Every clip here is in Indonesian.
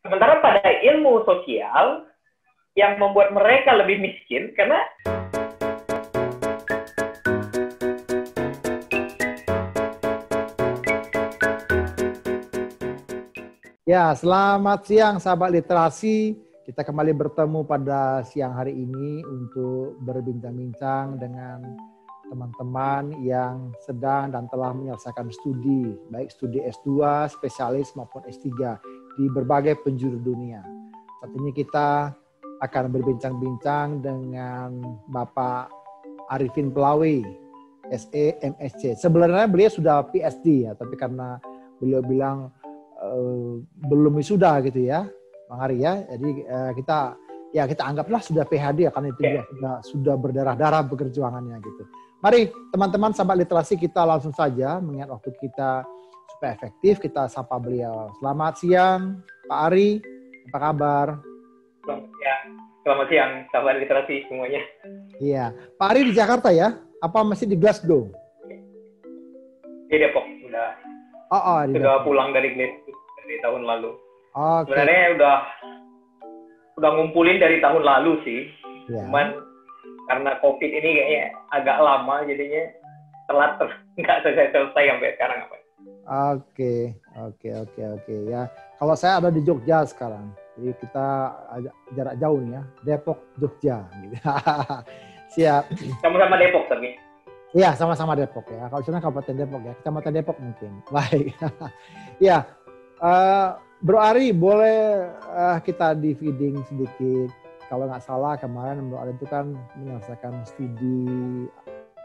Sementara pada ilmu sosial yang membuat mereka lebih miskin karena ya, selamat siang sahabat literasi. Kita kembali bertemu pada siang hari ini untuk berbincang-bincang dengan teman-teman yang sedang dan telah menyelesaikan studi, baik studi S2, spesialis maupun S3 di berbagai penjuru dunia. Saat ini kita akan berbincang-bincang dengan Bapak Arifin Pelawi, SE MSc. Sebenarnya beliau sudah PhD ya, tapi karena beliau bilang belum wisuda gitu ya, Bang Ari ya. Jadi kita anggaplah sudah PhD ya, karena itu sudah berdarah-darah perjuangannya gitu. Mari teman-teman sahabat literasi, kita langsung saja mengingat waktu kita supaya efektif, kita sapa beliau. Selamat siang Pak Ari, apa kabar? Selamat siang sahabat literasi semuanya. Iya, Pak Ari di Jakarta ya? Apa masih di Glasgow? Di Depok, sudah pulang dari Glasgow dari tahun lalu. Okay. Sebenarnya udah ngumpulin dari tahun lalu sih, cuman karena COVID ini kayaknya agak lama, jadinya telat nggak selesai sampai sekarang apa. Oke ya. Kalau saya ada di Jogja sekarang, jadi kita jarak jauh nih ya, Depok Jogja. Gitu. Siap. Sama-sama Depok tapi. Iya, sama-sama Depok ya. Kalau sana Kabupaten Depok ya, Kecamatan Depok mungkin. Baik. Ya, Bro Ari, boleh kita di feeding sedikit. Kalau nggak salah kemarin Bro Ari itu kan menyelesaikan studi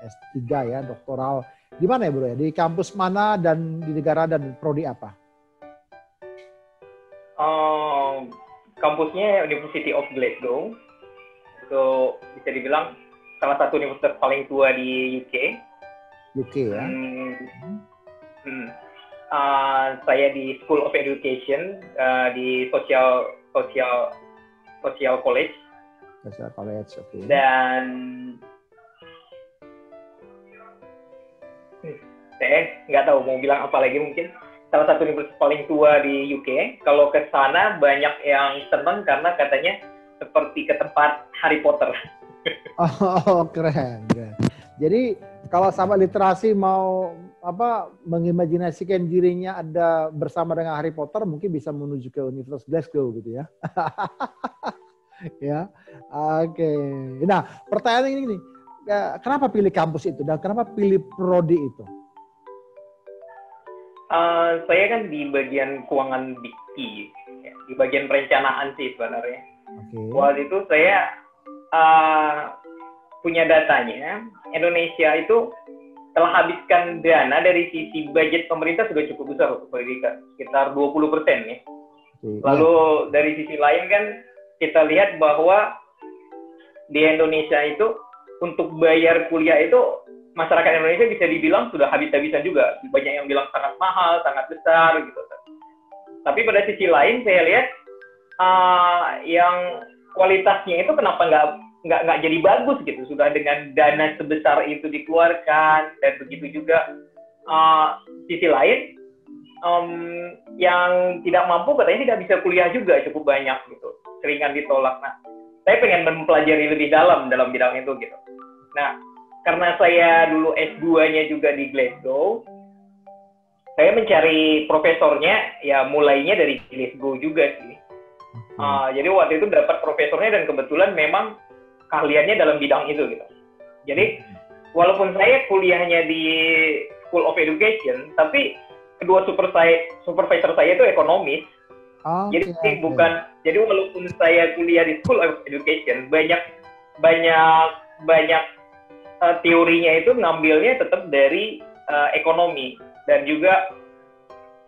S3 ya, doktoral. Di mana ya Bro ya? Di kampus mana dan di negara dan prodi apa? Kampusnya University of Glasgow. Itu bisa dibilang salah satu universitas paling tua di UK. UK ya? Saya di School of Education di Social College. Social College, oke. Dan saya nggak tahu mau bilang apa lagi, mungkin salah satu universitas paling tua di UK. Kalau ke sana banyak yang senang karena katanya seperti ke tempat Harry Potter. Oh, keren. Jadi kalau sahabat literasi mau mengimajinasikan dirinya ada bersama dengan Harry Potter, mungkin bisa menuju ke Universitas Glasgow gitu ya. Ya, oke. Nah, pertanyaan ini nih, kenapa pilih kampus itu dan kenapa pilih prodi itu? Saya kan di bagian keuangan BI, di bagian perencanaan sih sebenarnya. Okay. Waktu itu saya punya datanya, Indonesia itu telah habiskan dana dari sisi budget pemerintah sudah cukup besar untuk pendidikan, sekitar 20% ya. Lalu dari sisi lain kan kita lihat bahwa di Indonesia itu untuk bayar kuliah itu masyarakat Indonesia bisa dibilang sudah habis-habisan juga. Banyak yang bilang sangat mahal, sangat besar gitu. Tapi pada sisi lain saya lihat yang kualitasnya itu kenapa nggak jadi bagus gitu, sudah dengan dana sebesar itu dikeluarkan, dan begitu juga sisi lain yang tidak mampu katanya tidak bisa kuliah juga cukup banyak gitu, seringan ditolak. Nah, saya pengen mempelajari lebih dalam bidang itu gitu. Nah, karena saya dulu S2-nya juga di Glasgow, saya mencari profesornya ya mulainya dari Glasgow juga sih. Jadi waktu itu dapat profesornya dan kebetulan memang keahliannya dalam bidang itu gitu. Jadi walaupun saya kuliahnya di School of Education, tapi kedua supervisor saya itu ekonomis. Jadi walaupun saya kuliah di School of Education, banyak teorinya itu ngambilnya tetap dari ekonomi, dan juga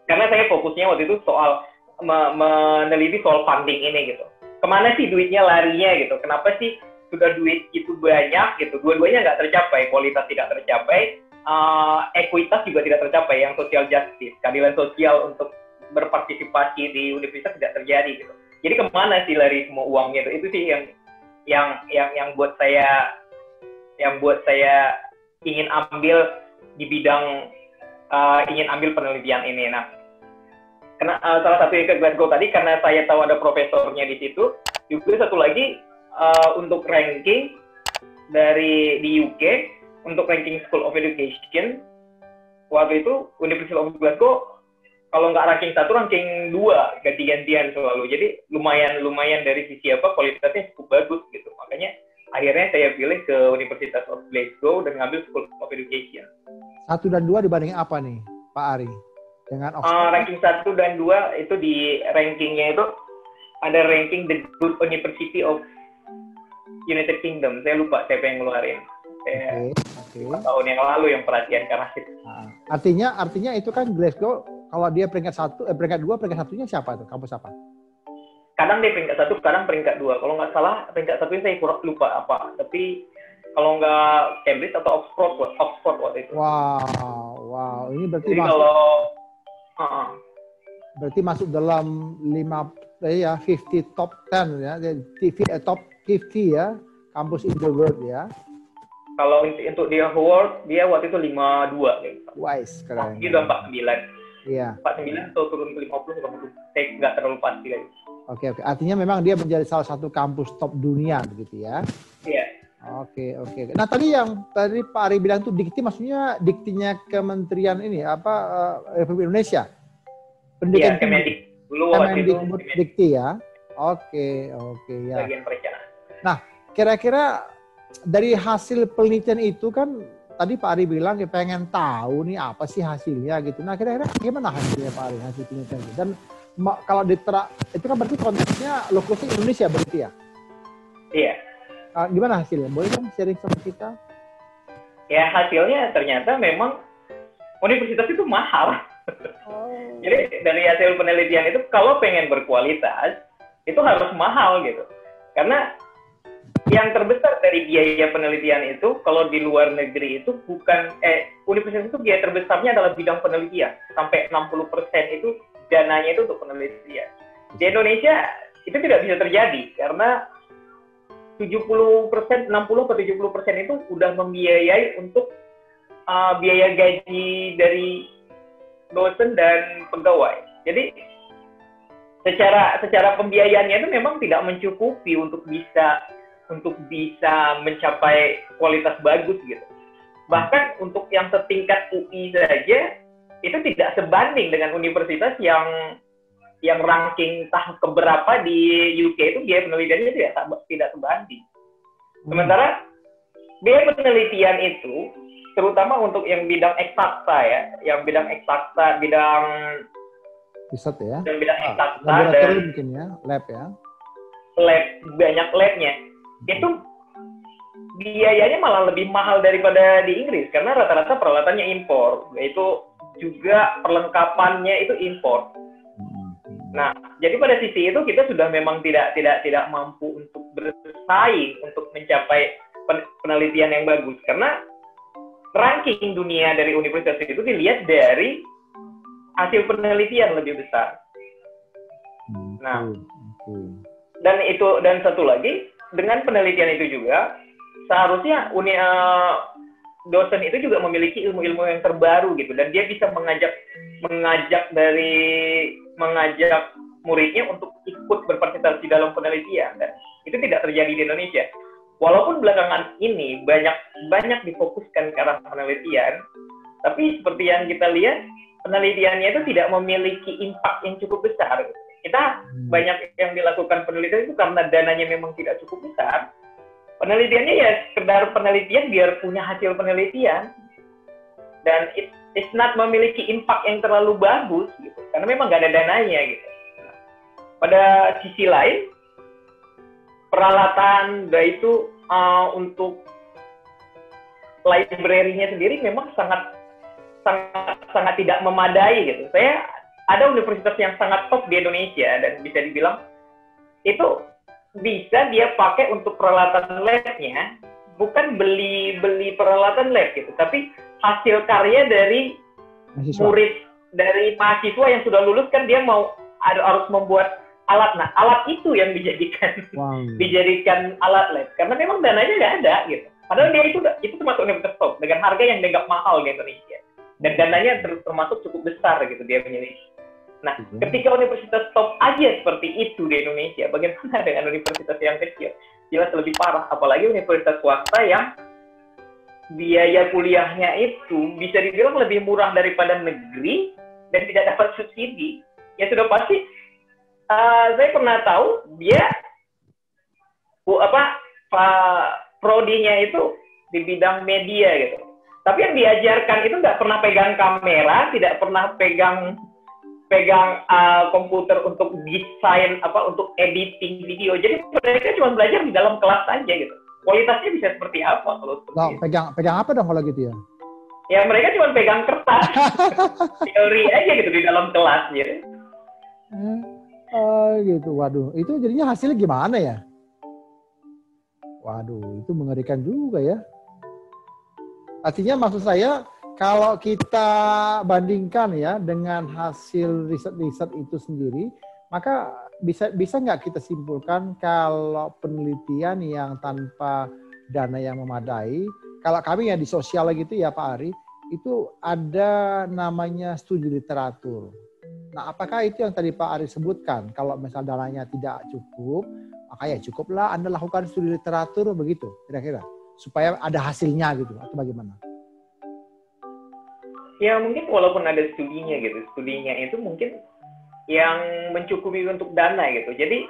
karena saya fokusnya waktu itu soal meneliti soal funding ini gitu. Kemana sih duitnya larinya gitu? Kenapa sih sudah duit itu banyak gitu, dua-duanya nggak tercapai, kualitas tidak tercapai, ekuitas juga tidak tercapai, yang social justice, keadilan sosial untuk berpartisipasi di universitas tidak terjadi gitu. Jadi kemana sih lari semua uangnya itu sih yang buat saya ingin ambil di bidang ingin ambil penelitian ini. Nah, karena salah satu yang ke Glasgow tadi karena saya tahu ada profesornya di situ. Juga satu lagi untuk ranking di UK untuk ranking School of Education waktu itu University of Glasgow kalau nggak ranking 1, ranking 2 ganti-gantian selalu. Jadi lumayan dari sisi kualitasnya cukup bagus gitu. Makanya akhirnya saya pilih ke University of Glasgow dan ngambil School of Education. 1 dan 2 dibanding apa nih, Pak Ari? Dengan Oxford? Ranking 1 dan 2 itu di rankingnya itu ada ranking The Good University of United Kingdom. Saya lupa siapa yang ngeluarin. Oke. Tahun yang lalu yang perhatian karena itu. Artinya itu kan Glasgow kalau dia peringkat 2, peringkat 1-nya siapa tuh? Kampus apa? Kadang dia peringkat 1, kadang peringkat 2. Kalau nggak salah peringkat 1 saya kurang lupa apa. Tapi kalau nggak Cambridge atau Oxford waktu itu. Wow. Ini berarti jadi berarti masuk dalam 50 top 10 ya, top 50 ya, kampus in the world ya. Kalau untuk dia Howard, dia waktu itu 52 gitu. Wise, keren. Dia udah 49. Iya. 49 atau turun ke 50, saya nggak terlalu pasti lagi. Oke. Artinya memang dia menjadi salah satu kampus top dunia begitu ya. Iya. Oke. Nah tadi Pak Ari bilang tuh dikti, maksudnya diktinya Kementerian Republik Indonesia. Pendidikan Kemendik. Dulu waktu itu dikti ya. Oke ya. Bagian perencanaan. Nah, kira-kira dari hasil penelitian itu kan tadi Pak Ari bilang pengen tahu nih apa sih hasilnya gitu. Nah, kira-kira gimana hasilnya Pak Ari, hasil penelitian itu? Dan kalau itu kan berarti konteksnya lokasi Indonesia berarti ya? Iya. Gimana hasilnya? Boleh dong sharing sama kita? Ya, hasilnya ternyata memang universitas itu mahal. Jadi dari hasil penelitian itu kalau pengen berkualitas itu harus mahal gitu. Karena yang terbesar dari biaya penelitian itu kalau di luar negeri itu universitas itu biaya terbesarnya adalah bidang penelitian. Sampai 60% itu dananya itu untuk penelitian. Di Indonesia itu tidak bisa terjadi karena 60% atau 70% itu udah membiayai untuk biaya gaji dari dosen dan pegawai. Jadi secara pembiayaannya itu memang tidak mencukupi untuk bisa mencapai kualitas bagus gitu. Bahkan untuk yang setingkat UI saja itu tidak sebanding dengan universitas yang ranking tahap keberapa di UK itu biaya penelitiannya tidak sebanding. Sementara biaya penelitian itu terutama untuk yang bidang eksakta ya, bidang riset ya. Dan bidang eksakta dan mungkin ya, lab ya. Banyak labnya. Itu biayanya malah lebih mahal daripada di Inggris karena rata-rata peralatannya impor, yaitu juga perlengkapannya itu impor. Nah, jadi pada sisi itu kita sudah memang tidak mampu untuk bersaing untuk mencapai penelitian yang bagus karena ranking dunia dari universitas itu dilihat dari hasil penelitian lebih besar. Nah, dan satu lagi dengan penelitian itu juga seharusnya dosen itu juga memiliki ilmu-ilmu yang terbaru gitu dan dia bisa mengajak muridnya untuk ikut berpartisipasi dalam penelitian dan itu tidak terjadi di Indonesia. Walaupun belakangan ini banyak difokuskan ke arah penelitian, tapi seperti yang kita lihat penelitiannya itu tidak memiliki impact yang cukup besar. Kita banyak yang dilakukan penelitian itu karena dananya memang tidak cukup besar. Penelitiannya ya sekedar penelitian biar punya hasil penelitian dan it's not memiliki impact yang terlalu bagus gitu karena memang nggak ada dananya gitu. Pada sisi lain peralatan itu untuk library-nya sendiri memang sangat tidak memadai gitu. Saya ada universitas yang sangat top di Indonesia dan bisa dibilang itu bisa dia pakai untuk peralatan labnya, bukan beli peralatan lab gitu, tapi hasil karya dari murid dari mahasiswa yang sudah lulus kan dia harus membuat alat. Nah, alat itu yang dijadikan alat lab karena memang dananya nggak ada gitu. Padahal dia itu termasuk universitas top dengan harga yang dianggap mahal di Indonesia dan dananya termasuk cukup besar gitu dia memiliki. Nah, ketika universitas top aja seperti itu di Indonesia, bagaimana dengan universitas yang kecil? Jelas lebih parah, apalagi universitas swasta yang biaya kuliahnya itu bisa dibilang lebih murah daripada negeri dan tidak dapat subsidi. Ya sudah pasti, saya pernah tahu dia prodinya itu di bidang media gitu. Tapi yang diajarkan itu nggak pernah pegang kamera, tidak pernah pegang komputer untuk desain untuk editing video. Jadi mereka cuma belajar di dalam kelas aja gitu. Kualitasnya bisa seperti apa kalau pegang apa dong kalau gitu ya? Ya mereka cuma pegang kertas, teori aja gitu di dalam kelas gitu. Gitu. Waduh, itu jadinya hasilnya gimana ya? Waduh, itu mengerikan juga ya. Artinya maksud saya kalau kita bandingkan ya dengan hasil riset-riset itu sendiri, maka bisa nggak kita simpulkan kalau penelitian yang tanpa dana yang memadai, kalau kami ya di sosial gitu ya Pak Ari, itu ada namanya studi literatur. Nah, apakah itu yang tadi Pak Ari sebutkan? Kalau misal dananya tidak cukup, maka ya cukuplah Anda lakukan studi literatur begitu, kira-kira. Supaya ada hasilnya gitu, atau bagaimana? Ya mungkin walaupun ada studinya gitu, studinya itu mungkin yang mencukupi untuk dana gitu. Jadi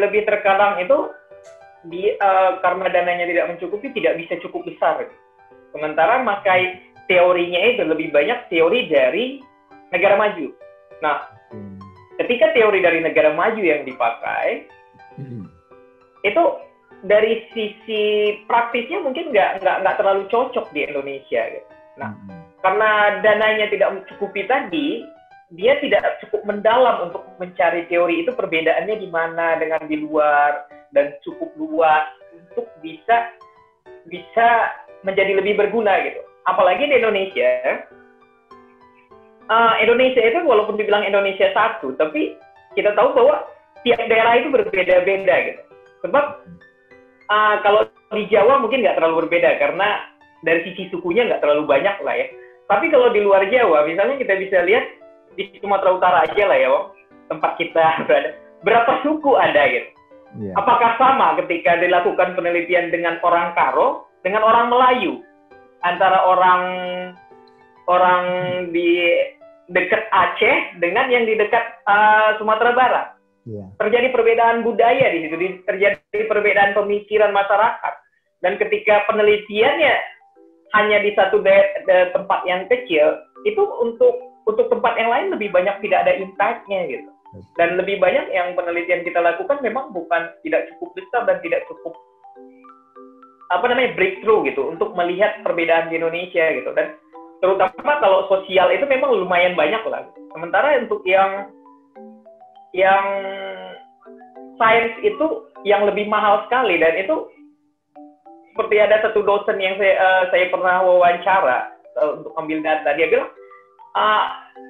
lebih terkadang itu karena dananya tidak mencukupi, tidak bisa cukup besar. Gitu. Sementara makai teorinya itu lebih banyak teori dari negara maju. Nah, ketika teori dari negara maju yang dipakai, itu dari sisi praktisnya mungkin nggak terlalu cocok di Indonesia. Gitu. Nah, karena dananya tidak mencukupi tadi, dia tidak cukup mendalam untuk mencari teori itu perbedaannya di mana dengan di luar dan cukup luas untuk bisa menjadi lebih berguna gitu. Apalagi di Indonesia, Indonesia itu walaupun dibilang Indonesia satu, tapi kita tahu bahwa tiap daerah itu berbeda-beda gitu. Sebab kalau di Jawa mungkin nggak terlalu berbeda karena dari sisi sukunya nggak terlalu banyak lah ya. Tapi kalau di luar Jawa, misalnya kita bisa lihat di Sumatera Utara aja lah ya, Wong, tempat kita berada. Berapa suku ada gitu? Yeah. Apakah sama ketika dilakukan penelitian dengan orang Karo, dengan orang Melayu? Antara orang di dekat Aceh dengan yang di dekat Sumatera Barat. Yeah. Terjadi perbedaan budaya di situ, terjadi perbedaan pemikiran masyarakat. Dan ketika penelitiannya hanya di satu tempat yang kecil, itu untuk tempat yang lain lebih banyak tidak ada impact-nya gitu. Dan lebih banyak yang penelitian kita lakukan memang tidak cukup besar dan tidak cukup breakthrough gitu untuk melihat perbedaan di Indonesia gitu. Dan terutama kalau sosial itu memang lumayan banyak lah. Sementara untuk yang sains itu yang lebih mahal sekali, dan itu seperti ada satu dosen yang saya pernah wawancara untuk ambil data, dia bilang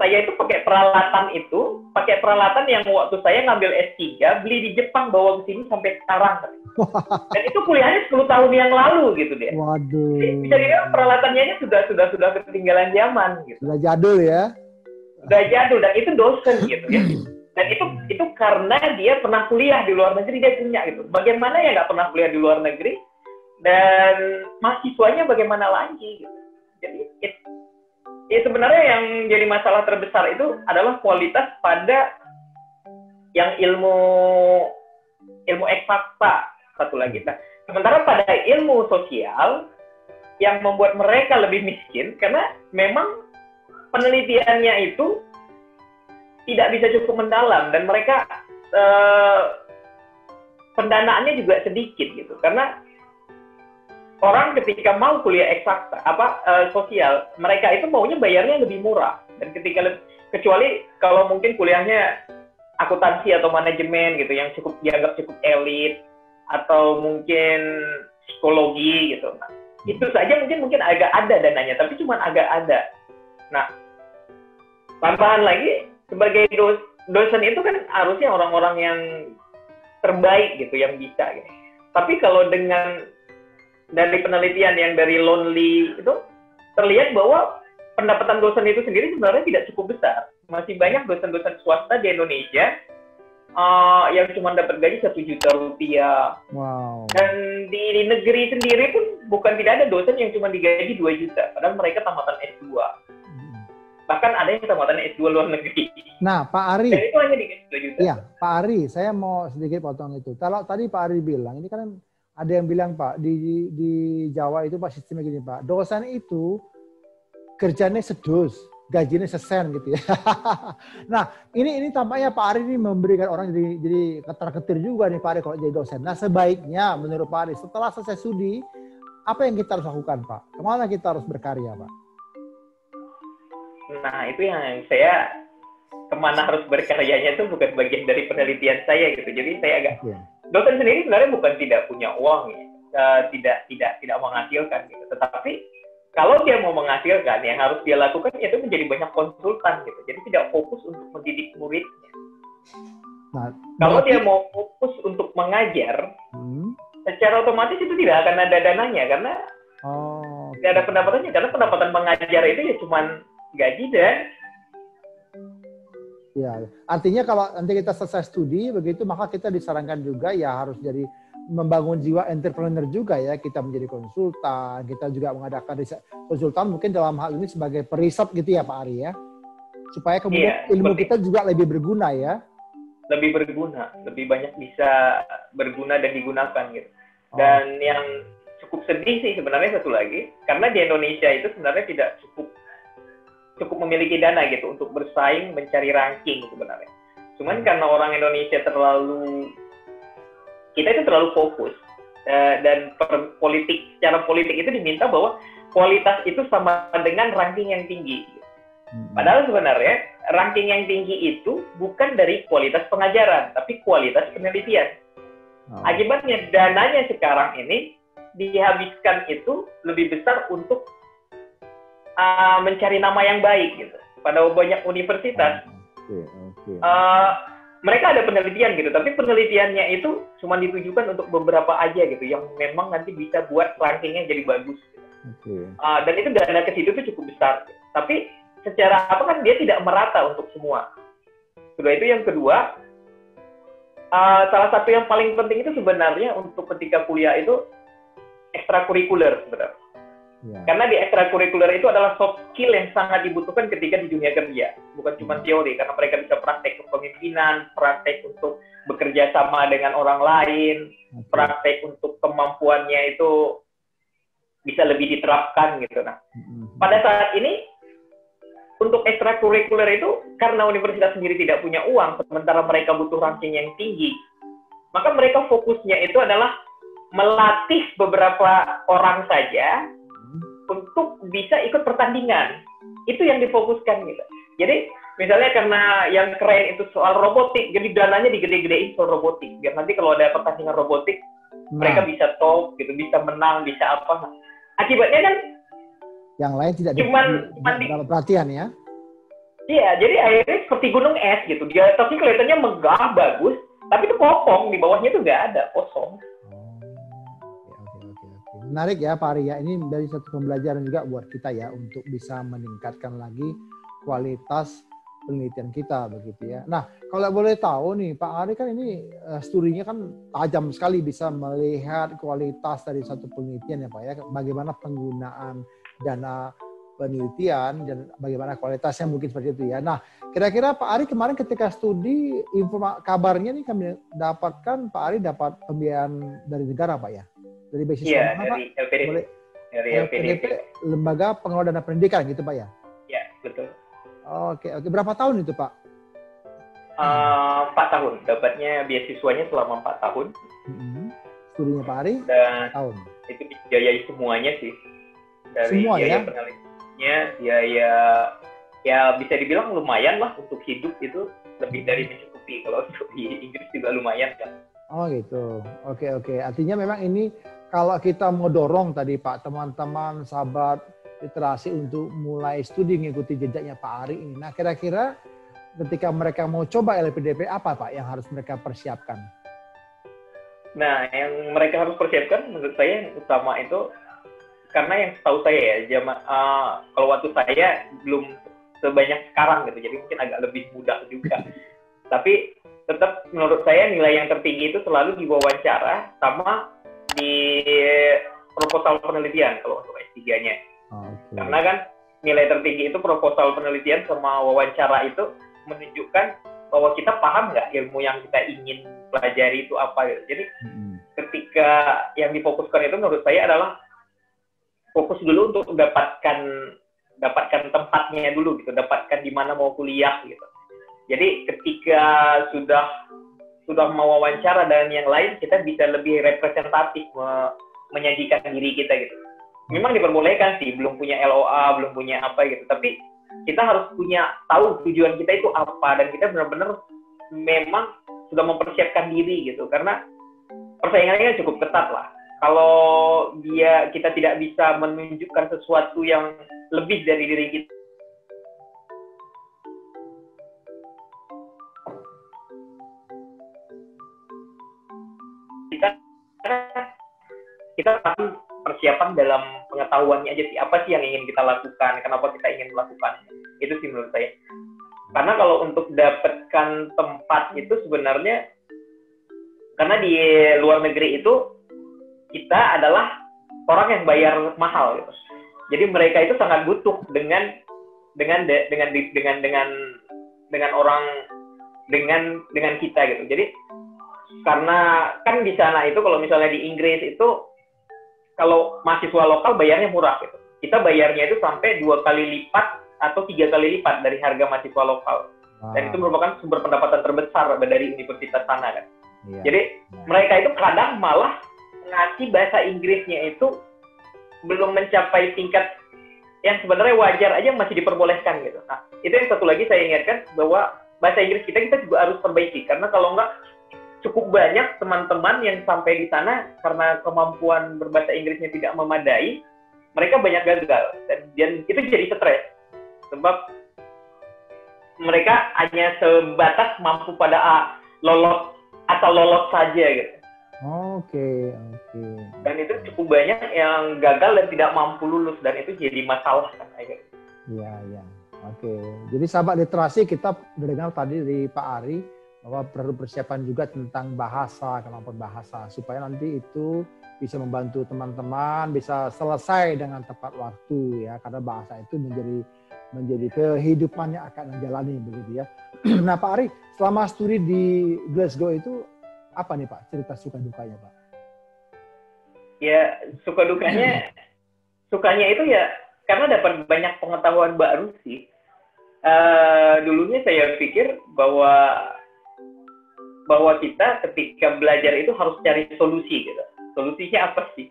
saya itu pakai peralatan yang waktu saya ngambil S3 beli di Jepang, bawa ke sini sampai sekarang. Dan itu kuliahnya 10 tahun yang lalu gitu dia. Waduh. Bisa dilihat peralatannya sudah ketinggalan zaman gitu. Sudah jadul ya. Sudah jadul, dan itu dosen gitu ya. Dan itu karena dia pernah kuliah di luar negeri, dia punya gitu. Bagaimana ya nggak pernah kuliah di luar negeri dan mahasiswanya bagaimana lagi gitu. Jadi sebenarnya yang jadi masalah terbesar itu adalah kualitas pada yang ilmu eksakta satu lagi. Nah, sementara pada ilmu sosial yang membuat mereka lebih miskin karena memang penelitiannya itu tidak bisa cukup mendalam dan mereka pendanaannya juga sedikit gitu. Karena orang ketika mau kuliah eksakta sosial, mereka itu maunya bayarnya lebih murah. Dan kecuali kalau mungkin kuliahnya akuntansi atau manajemen gitu yang dianggap cukup elit, atau mungkin psikologi gitu. Nah, itu saja mungkin agak ada dananya, tapi cuma agak ada. Nah, tambahan lagi sebagai dosen itu kan harusnya orang-orang yang terbaik gitu yang bisa gitu. Tapi kalau dari penelitian yang dari Lonely itu terlihat bahwa pendapatan dosen itu sendiri sebenarnya tidak cukup besar. masih banyak dosen-dosen swasta di Indonesia yang cuma dapat gaji 1 juta rupiah. Wow. Dan di negeri sendiri pun bukan tidak ada dosen yang cuma digaji 2 juta, padahal mereka tamatan S2. Bahkan ada yang tamatan S2 luar negeri. Nah, Pak Ari. Dan itu hanya digaji 2 juta. Iya, Pak Ari, saya mau sedikit potong itu. Kalau tadi Pak Ari bilang, ini kan ada yang bilang Pak, di Jawa itu Pak sistemnya gini Pak, dosen itu kerjanya sedus, gajinya sesen gitu ya. Nah, ini tampaknya Pak Ari ini memberikan orang jadi ketar-ketir juga nih Pak Ari kalau jadi dosen. Nah, sebaiknya menurut Pak Ari setelah selesai studi, apa yang kita harus lakukan Pak? Kemana kita harus berkarya Pak? Nah, itu yang saya kemana harus berkaryanya itu bukan bagian dari penelitian saya gitu. Jadi saya agak dosen sendiri sebenarnya bukan tidak punya uang ya, tidak menghasilkan gitu. Tetapi kalau dia mau menghasilkan, yang harus dia lakukan itu menjadi banyak konsultan gitu. Jadi tidak fokus untuk mendidik muridnya. Nah, kalau dia mau fokus untuk mengajar, secara otomatis itu tidak akan ada dananya karena tidak ada pendapatannya. Karena pendapatan mengajar itu ya cuma gaji dan ya, artinya kalau nanti kita selesai studi begitu, maka kita disarankan juga ya harus jadi membangun jiwa entrepreneur juga ya, kita menjadi konsultan, kita juga mengadakan riset konsultan mungkin dalam hal ini sebagai periset gitu ya Pak Ari ya, supaya kemudian ilmu kita juga lebih berguna ya. Lebih berguna, lebih banyak bisa berguna dan digunakan gitu. Dan yang cukup sedih sih sebenarnya satu lagi, karena di Indonesia itu sebenarnya tidak cukup memiliki dana gitu untuk bersaing mencari ranking sebenarnya. Cuman karena orang Indonesia kita itu terlalu fokus dan secara politik itu diminta bahwa kualitas itu sama dengan ranking yang tinggi. Padahal sebenarnya ranking yang tinggi itu bukan dari kualitas pengajaran, tapi kualitas penelitian. Akibatnya dananya sekarang ini dihabiskan itu lebih besar untuk mencari nama yang baik gitu. Pada banyak universitas, mereka ada penelitian gitu, tapi penelitiannya itu cuma ditujukan untuk beberapa aja gitu, yang memang nanti bisa buat rankingnya jadi bagus. Gitu. Dan itu dana ke situ itu cukup besar. Gitu. Tapi secara apa kan dia tidak merata untuk semua. Sudah itu yang kedua, salah satu yang paling penting itu sebenarnya untuk ketika kuliah itu ekstrakurikuler sebenarnya. Karena di ekstrakurikuler itu adalah soft skill yang sangat dibutuhkan ketika di dunia kerja. Bukan cuma teori, karena mereka bisa praktek kepemimpinan, praktek untuk bekerja sama dengan orang lain, praktek untuk kemampuannya itu bisa lebih diterapkan gitu. Nah, pada saat ini, untuk ekstrakurikuler itu, karena universitas sendiri tidak punya uang, sementara mereka butuh ranking yang tinggi, maka mereka fokusnya itu adalah melatih beberapa orang saja untuk bisa ikut pertandingan. Itu yang difokuskan gitu. Jadi misalnya karena yang keren itu soal robotik, jadi dananya digede-gedein soal robotik. Biar nanti kalau ada pertandingan robotik, mereka bisa top gitu, bisa menang, bisa apa. Akibatnya kan yang lain tidak dapat perhatian ya. Iya, jadi akhirnya seperti gunung es gitu. Dia tapi kelihatannya megah, bagus, tapi itu kosong, di bawahnya itu nggak ada, kosong. Menarik ya Pak Ari ya, ini dari satu pembelajaran juga buat kita ya untuk bisa meningkatkan lagi kualitas penelitian kita begitu ya. Nah kalau boleh tahu nih Pak Ari kan ini studinya kan tajam sekali, bisa melihat kualitas dari satu penelitian ya Pak ya, bagaimana penggunaan dana penelitian dan bagaimana kualitasnya mungkin seperti itu ya. Nah kira-kira Pak Ari kemarin ketika studi kabarnya nih kami dapatkan Pak Ari dapat pembiayaan dari negara Pak ya? Dari beasiswa mana Pak? LPDP. Dari LPDP, Lembaga Pengelola Dana Pendidikan gitu Pak ya? Ya, betul. Oke. Berapa tahun itu Pak? 4 tahun. Dapatnya beasiswanya selama 4 tahun. Studinya Pak Ari? Dan 4 tahun. Itu dibiayai semuanya sih. Dari semua biaya ya? penelitiannya, biaya ya bisa dibilang lumayan lah untuk hidup itu, lebih dari mencukupi. Kalau untuk di Inggris juga lumayan kan. Oh gitu. Oke. Artinya memang ini kalau kita mau dorong tadi Pak, teman-teman, sahabat literasi untuk mulai studi mengikuti jejaknya Pak Ari ini. Nah kira-kira ketika mereka mau coba LPDP apa Pak yang harus mereka persiapkan? Nah yang mereka harus persiapkan menurut saya yang utama itu, karena yang setahu saya ya, kalau waktu saya belum sebanyak sekarang gitu, jadi mungkin agak lebih mudah juga. Tapi tetap menurut saya nilai yang tertinggi itu selalu di wawancara sama di proposal penelitian kalau untuk S3-nya. Okay. Karena kan nilai tertinggi itu proposal penelitian sama wawancara itu menunjukkan bahwa kita paham nggak ilmu yang kita ingin pelajari itu apa gitu. Jadi ketika yang difokuskan itu menurut saya adalah fokus dulu untuk dapatkan tempatnya dulu gitu, dapatkan di mana mau kuliah gitu. Jadi ketika sudah mau wawancara dan yang lain, kita bisa lebih representatif menyajikan diri kita gitu. Memang diperbolehkan sih, belum punya LOA, belum punya apa gitu, tapi kita harus tahu tujuan kita itu apa, dan kita benar-benar memang sudah mempersiapkan diri gitu, karena persaingannya cukup ketat lah. Kalau kita tidak bisa menunjukkan sesuatu yang lebih dari diri kita pasti persiapan dalam pengetahuannya aja sih, apa sih yang ingin kita lakukan, kenapa kita ingin melakukannya, itu sih menurut saya. Karena kalau untuk dapatkan tempat itu sebenarnya, karena di luar negeri itu kita adalah orang yang bayar mahal gitu. Jadi mereka itu sangat butuh dengan orang dengan kita gitu. Jadi karena kan di sana itu kalau misalnya di Inggris itu kalau mahasiswa lokal bayarnya murah gitu. Kita bayarnya itu sampai 2 kali lipat atau 3 kali lipat dari harga mahasiswa lokal. Dan itu merupakan sumber pendapatan terbesar dari universitas sana kan. Yeah. Jadi mereka itu kadang malah ngasih bahasa Inggrisnya itu belum mencapai tingkat yang sebenarnya wajar aja, masih diperbolehkan gitu. Nah, itu yang satu lagi saya ingatkan, bahwa bahasa Inggris kita juga harus perbaiki, karena kalau enggak cukup banyak teman-teman yang sampai di sana karena kemampuan berbahasa Inggrisnya tidak memadai, mereka banyak gagal dan itu jadi stres sebab mereka hanya sebatas mampu pada asal lolos saja gitu. Oke. Dan itu cukup banyak yang gagal dan tidak mampu lulus, dan itu jadi masalah kan akhirnya. Iya. Oke. Jadi sahabat literasi, kita mendengar tadi dari Pak Ari bahwa perlu persiapan juga tentang bahasa, kemampuan bahasa, supaya nanti itu bisa membantu teman-teman bisa selesai dengan tepat waktu ya, karena bahasa itu menjadi kehidupan yang akan menjalani begitu ya. Nah Pak Ari, selama studi di Glasgow itu apa nih Pak cerita suka dukanya Pak? Ya suka sukanya itu ya karena dapat banyak pengetahuan baru sih. Dulunya saya pikir bahwa kita ketika belajar itu harus cari solusi gitu. Solusinya apa sih?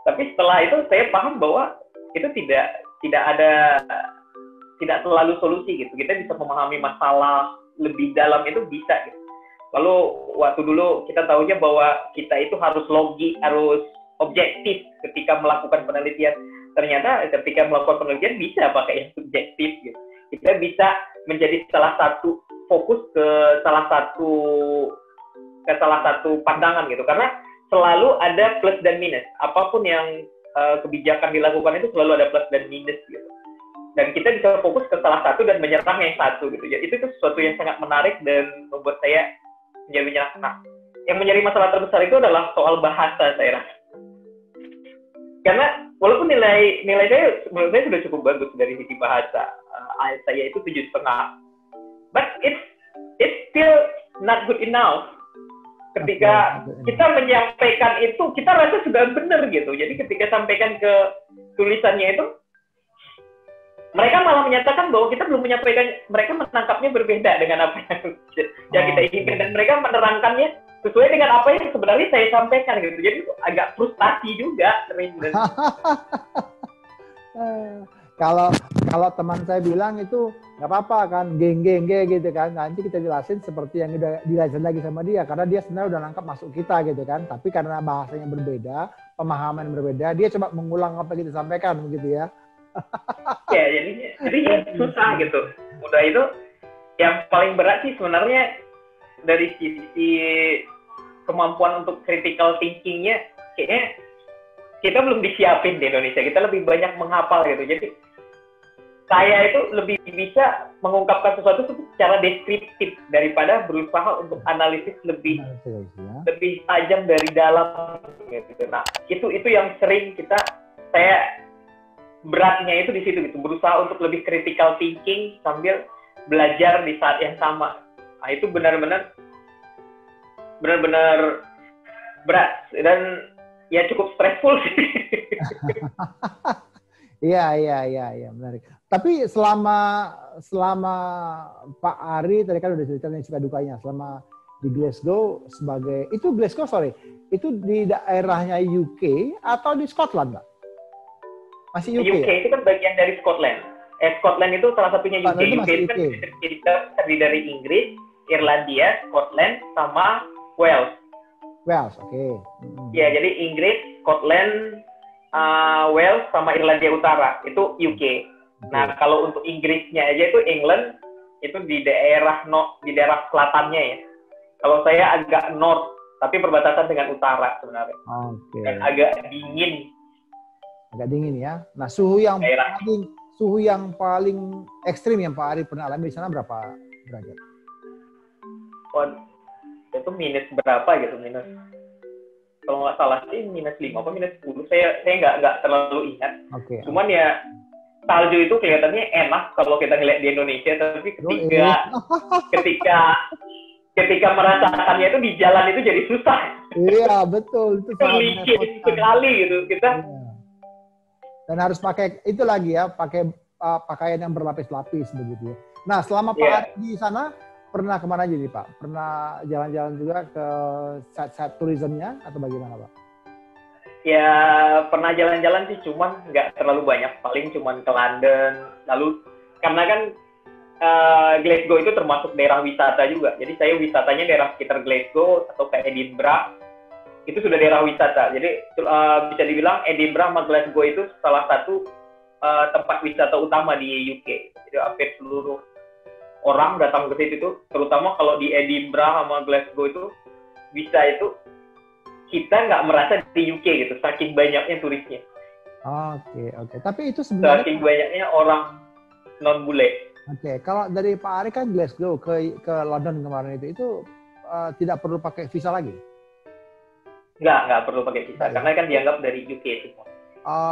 Tapi setelah itu saya paham bahwa itu tidak selalu solusi gitu. Kita bisa memahami masalah lebih dalam itu bisa gitu. Lalu waktu dulu kita tahunya bahwa kita itu harus harus objektif ketika melakukan penelitian. Ternyata ketika melakukan penelitian bisa pakai yang subjektif gitu. Kita bisa menjadi fokus ke salah satu pandangan gitu, karena selalu ada plus dan minus. Apapun yang kebijakan dilakukan itu selalu ada plus dan minus gitu. Dan kita bisa fokus ke salah satu dan menyerang yang satu gitu. Jadi itu sesuatu yang sangat menarik dan membuat saya menjadi menyerang. Nah, yang menjadi masalah terbesar itu adalah soal bahasa saya rasa. Karena walaupun nilai saya menurut saya sudah cukup bagus dari segi bahasa, IELTS saya itu 7,5, but it's still not good enough. Ketika kita menyampaikan itu, kita rasa sudah benar gitu. Jadi ketika sampaikan ke tulisannya itu, mereka malah menyatakan bahwa kita belum menyampaikan, mereka menangkapnya berbeda dengan apa yang kita inginkan, dan mereka menerangkannya sesuai dengan apa yang sebenarnya saya sampaikan gitu. Jadi agak frustasi juga. Kalau teman saya bilang itu nggak apa-apa kan, geng gitu kan, nanti kita jelasin seperti yang udah dijelasin lagi sama dia, karena dia sebenarnya udah nangkap masuk kita gitu kan, tapi karena bahasanya berbeda, pemahaman berbeda, dia coba mengulang apa yang kita sampaikan begitu ya. Ya jadi susah gitu. Udah itu yang paling berat sih sebenarnya dari sisi kemampuan untuk critical thinking-nya, kayaknya kita belum disiapin di Indonesia. Kita lebih banyak menghafal gitu. Jadi saya itu lebih bisa mengungkapkan sesuatu secara deskriptif daripada berusaha untuk analisis lebih tajam dari dalam gitu. Nah, itu yang sering saya beratnya itu di situ gitu, berusaha untuk lebih critical thinking sambil belajar di saat yang sama. Nah, itu benar-benar berat dan ya cukup stressful sih. Iya, menarik. Tapi selama Pak Ari tadi kan udah ceritain suka dukanya selama di Glasgow itu di daerahnya UK atau di Scotland, Pak? Masih UK? UK itu kan bagian dari Scotland. Scotland itu salah satunya UK. UK itu kan terdiri dari Inggris, Irlandia, Scotland, sama Wales. Oke. Ya, jadi Inggris, Scotland, Wales sama Irlandia Utara itu UK. Nah, kalau untuk Inggrisnya aja itu England, itu di daerah selatannya ya. Kalau saya agak north, tapi perbatasan dengan utara sebenarnya. Dan agak dingin. Agak dingin ya. Nah, suhu yang paling ekstrim yang Pak Ari pernah alami di sana berapa derajat? Itu minus berapa gitu, kalau nggak salah sih minus 5 apa minus 10, saya nggak terlalu ingat. Cuman ya salju itu kelihatannya enak kalau kita ngeliat di Indonesia, tapi ketika merasakannya itu di jalan itu jadi susah. Iya, betul, itu licin sekali gitu kita. Dan harus pakai itu lagi ya, pakai pakaian yang berlapis-lapis begitu. Nah, selama Pak Ari di sana pernah kemana aja nih, Pak? Pernah jalan-jalan juga ke site-site turismenya atau bagaimana, Pak? Ya, pernah jalan-jalan sih, cuman nggak terlalu banyak. Paling cuman ke London. Lalu, karena kan Glasgow itu termasuk daerah wisata juga. Jadi saya wisatanya daerah sekitar Glasgow atau ke Edinburgh. Itu sudah daerah wisata. Jadi bisa dibilang Edinburgh sama Glasgow itu salah satu tempat wisata utama di UK. Jadi hampir seluruh orang datang ke situ itu, terutama kalau di Edinburgh sama Glasgow itu bisa itu kita nggak merasa di UK gitu, saking banyaknya turisnya. Oke. Tapi itu sebenarnya saking banyaknya orang non bule. Kalau dari Pak Ari kan Glasgow ke London kemarin itu tidak perlu pakai visa lagi? Nggak perlu pakai visa, karena kan dianggap dari UK semua.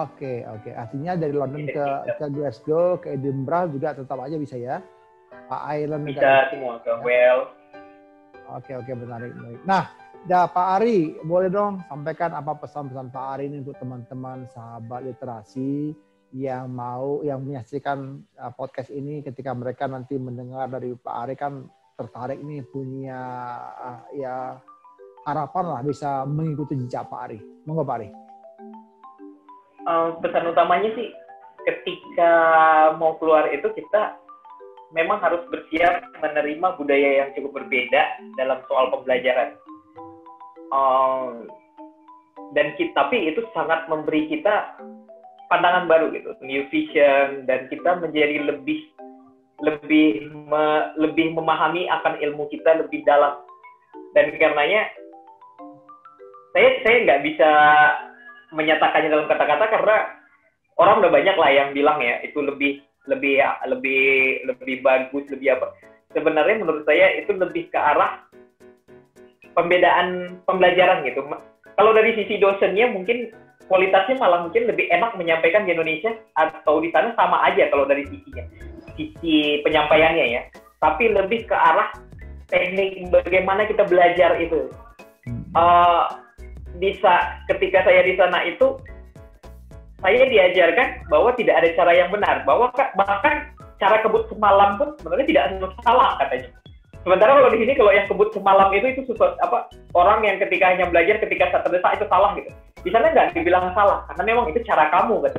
Oke. Artinya dari London ke Glasgow, ke Edinburgh juga tetap aja bisa ya? Ireland bisa semua, ke Wales. Oke, menarik. Nah, Pak Ari, boleh dong sampaikan apa pesan-pesan Pak Ari ini untuk teman-teman sahabat literasi yang menyaksikan podcast ini ketika mereka nanti mendengar dari Pak Ari kan tertarik nih punya harapan lah bisa mengikuti jejak Pak Ari. Monggo Pak Ari. Pesan utamanya sih ketika mau keluar itu kita memang harus bersiap menerima budaya yang cukup berbeda dalam soal pembelajaran. Tapi itu sangat memberi kita pandangan baru gitu, new vision, dan kita menjadi lebih memahami akan ilmu kita lebih dalam. Dan karenanya saya nggak bisa menyatakannya dalam kata-kata karena orang udah banyak lah yang bilang ya itu lebih bagus, lebih apa. Sebenarnya menurut saya itu lebih ke arah pembedaan pembelajaran gitu. Kalau dari sisi dosennya mungkin kualitasnya malah mungkin lebih enak menyampaikan di Indonesia atau di sana sama aja kalau dari sisi penyampaiannya ya. Tapi lebih ke arah teknik bagaimana kita belajar itu. Ketika saya di sana itu saya diajarkan bahwa tidak ada cara yang benar, bahwa bahkan cara kebut semalam pun sebenarnya tidak salah katanya. Sementara kalau di sini kalau yang kebut semalam itu orang yang ketika hanya belajar ketika saat terdesak itu salah gitu. Di sana nggak dibilang salah karena memang itu cara kamu kan.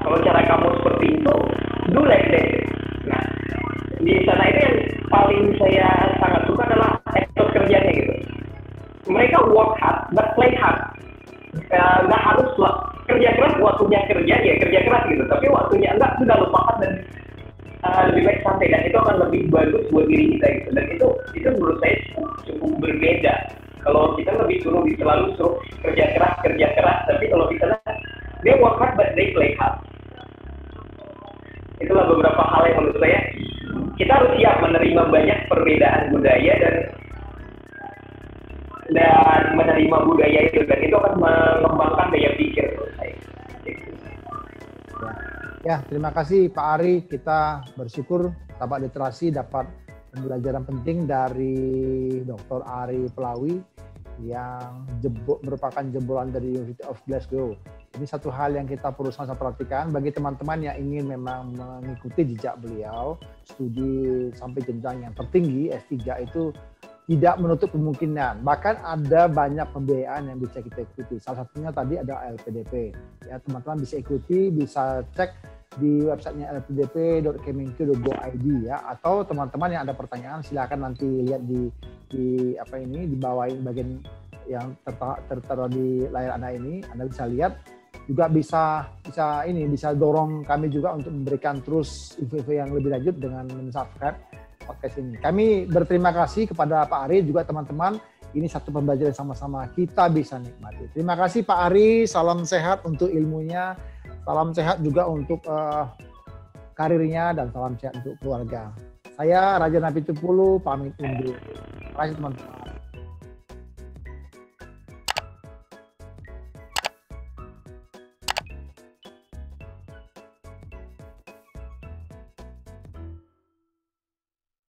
Kalau cara kamu seperti itu, do like that. Nah, di sana itu yang paling saya sangat suka adalah etos kerjanya gitu. Mereka work hard, but play hard. Nggak harus kerja keras, waktunya kerja keras gitu. Tapi waktunya enggak, sudah lupakan dan lebih baik santai, dan itu akan lebih bagus buat diri kita gitu. Dan itu menurut saya cukup berbeda. Kalau kita selalu suruh kerja keras, tapi kalau di sana they work hard but they play hard. Itulah beberapa hal yang menurut saya kita harus siap menerima banyak perbedaan budaya dan menerima budaya itu, dan itu akan mengembangkan daya pikir menurut saya. Ya, terima kasih Pak Ari. Kita bersyukur Tabak Literasi dapat pembelajaran penting dari Dr. Ari Pelawi yang merupakan jebolan dari University of Glasgow. Ini satu hal yang kita perlu sama-sama perhatikan bagi teman-teman yang ingin memang mengikuti jejak beliau, studi sampai jenjang yang tertinggi, S3 itu tidak menutup kemungkinan. Bahkan ada banyak pembiayaan yang bisa kita ikuti. Salah satunya tadi ada LPDP. Ya, teman-teman bisa ikuti, bisa cek di websitenya lpdp.kemenq.go.id ya. Atau teman-teman yang ada pertanyaan silakan nanti lihat di bawah bagian yang tertera di layar Anda ini. Anda bisa lihat. Juga bisa dorong kami juga untuk memberikan terus info-info yang lebih lanjut dengan subscribe podcast ini. Kami berterima kasih kepada Pak Ari juga teman-teman. Ini satu pembelajaran sama-sama kita bisa nikmati. Terima kasih Pak Ari. Salam sehat untuk ilmunya. Salam sehat juga untuk karirnya dan salam sehat untuk keluarga. Saya Raja Napitupulu pamit undur. Terima kasih teman-teman.